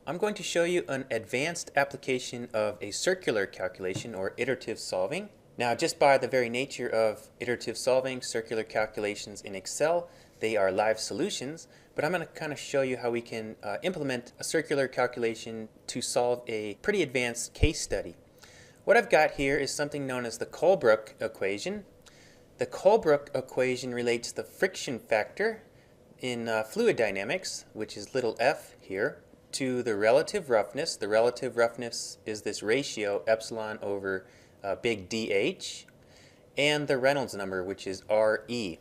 I'm going to show you an advanced application of a circular calculation or iterative solving. Now, just by the very nature of iterative solving, circular calculations in Excel, they are live solutions, but I'm going to kind of show you how we can implement a circular calculation to solve a pretty advanced case study. What I've got here is something known as the Colebrook equation. The Colebrook equation relates the friction factor in fluid dynamics, which is little f here, to the relative roughness. The relative roughness is this ratio epsilon over big DH, and the Reynolds number, which is RE.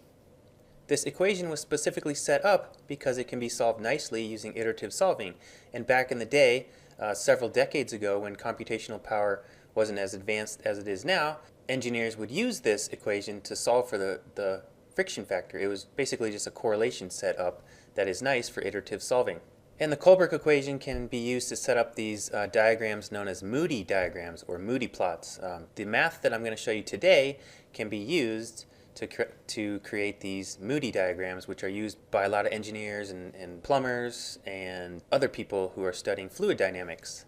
This equation was specifically set up because it can be solved nicely using iterative solving. And back in the day, several decades ago, when computational power wasn't as advanced as it is now, engineers would use this equation to solve for the friction factor. It was basically just a correlation set up that is nice for iterative solving. And the Colebrook equation can be used to set up these diagrams known as Moody diagrams or Moody plots. The math that I'm going to show you today can be used to create these Moody diagrams, which are used by a lot of engineers and plumbers and other people who are studying fluid dynamics.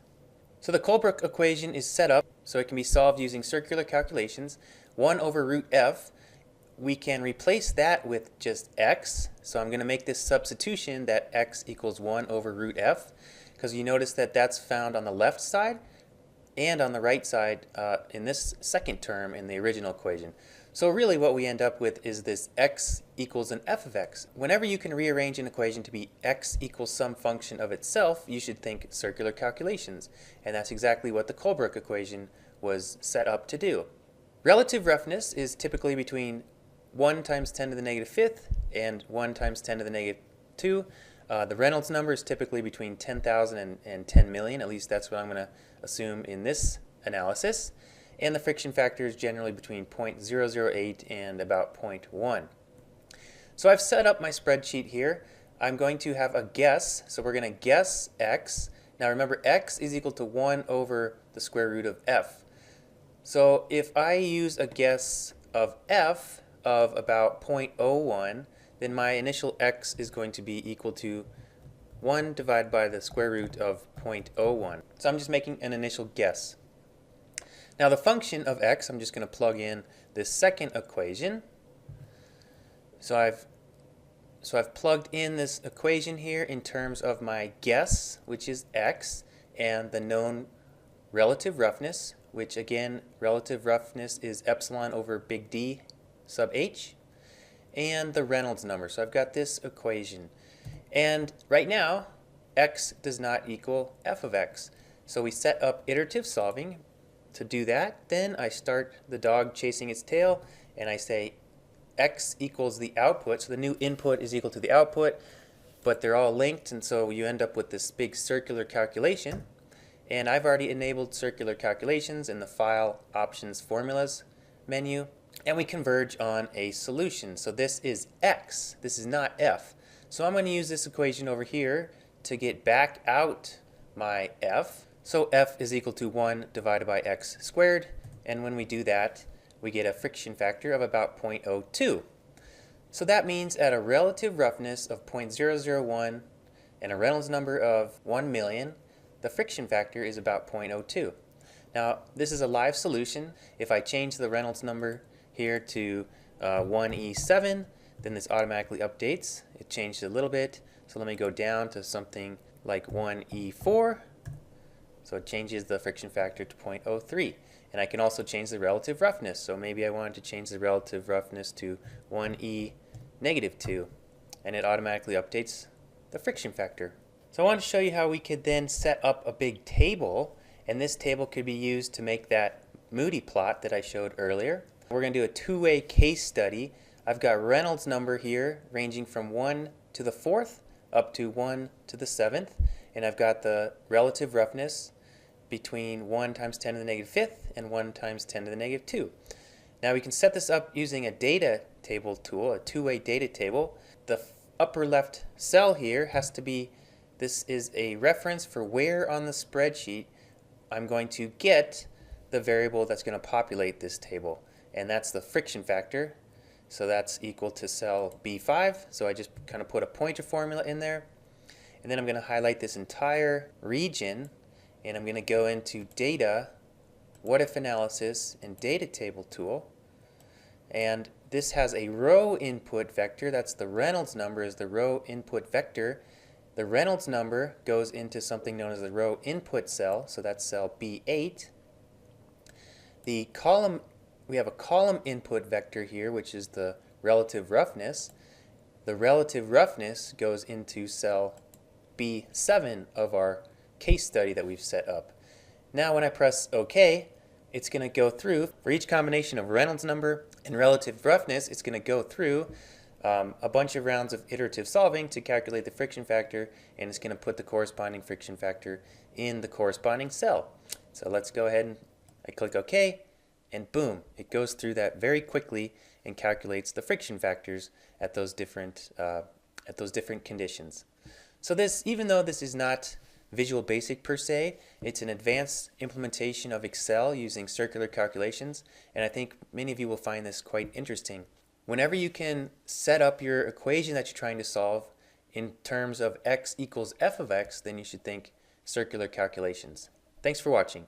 So the Colebrook equation is set up so it can be solved using circular calculations. 1 over root f. We can replace that with just x. So I'm going to make this substitution that x equals 1 over root f, because you notice that that's found on the left side and on the right side in this second term in the original equation. So really what we end up with is this x equals an f of x. Whenever you can rearrange an equation to be x equals some function of itself, you should think circular calculations. And that's exactly what the Colebrook equation was set up to do. Relative roughness is typically between 1 times 10 to the negative fifth and 1 times 10 to the negative 2. The Reynolds number is typically between 10,000 and 10 million. At least that's what I'm going to assume in this analysis. And the friction factor is generally between 0.008 and about 0.1. So I've set up my spreadsheet here. I'm going to have a guess. So we're going to guess x. Now remember, x is equal to 1 over the square root of f. So if I use a guess of f of about 0.01, then my initial x is going to be equal to 1 divided by the square root of 0.01. So I'm just making an initial guess. Now the function of x, I'm just going to plug in this second equation. So I've plugged in this equation here in terms of my guess, which is x, and the known relative roughness, which again, relative roughness is epsilon over big D sub h, and the Reynolds number. So I've got this equation. And right now, x does not equal f of x. So we set up iterative solving to do that. Then I start the dog chasing its tail, and I say x equals the output. So the new input is equal to the output, but they're all linked, and so you end up with this big circular calculation. And I've already enabled circular calculations in the File, Options, Formulas menu. And we converge on a solution. So this is x. This is not f. So I'm going to use this equation over here to get back out my f. So f is equal to 1 divided by x squared. And when we do that, we get a friction factor of about 0.02. So that means at a relative roughness of 0.001 and a Reynolds number of 1 million, the friction factor is about 0.02. Now, this is a live solution. If I change the Reynolds number here to 1E7, then this automatically updates. It changed a little bit, so let me go down to something like 1E4. So it changes the friction factor to 0.03. And I can also change the relative roughness. So maybe I wanted to change the relative roughness to 1E negative 2, and it automatically updates the friction factor. So I want to show you how we could then set up a big table, and this table could be used to make that Moody plot that I showed earlier. We're going to do a two-way case study. I've got Reynolds number here ranging from 1 to the 4th up to 1 to the 7th. And I've got the relative roughness between 1 times 10 to the negative 5th and 1 times 10 to the negative 2. Now we can set this up using a data table tool, a two-way data table. The upper left cell here has to be, this is a reference for where on the spreadsheet I'm going to get the variable that's going to populate this table. And that's the friction factor. So that's equal to cell B5. So I just kind of put a pointer formula in there. and then I'm going to highlight this entire region, and I'm going to go into Data, What If Analysis, and Data Table tool. And this has a row input vector. That's the Reynolds number is the row input vector. The Reynolds number goes into something known as the row input cell, so that's cell B8. The column, we have a column input vector here, which is the relative roughness. The relative roughness goes into cell B7 of our case study that we've set up. Now when I press OK, it's going to go through, for each combination of Reynolds number and relative roughness, it's going to go through a bunch of rounds of iterative solving to calculate the friction factor, and it's going to put the corresponding friction factor in the corresponding cell. So let's go ahead and I click OK, and boom, it goes through that very quickly and calculates the friction factors at those different conditions. So this, even though this is not Visual Basic per se, it's an advanced implementation of Excel using circular calculations, and I think many of you will find this quite interesting. Whenever you can set up your equation that you're trying to solve in terms of x equals f of x, then you should think circular calculations. Thanks for watching.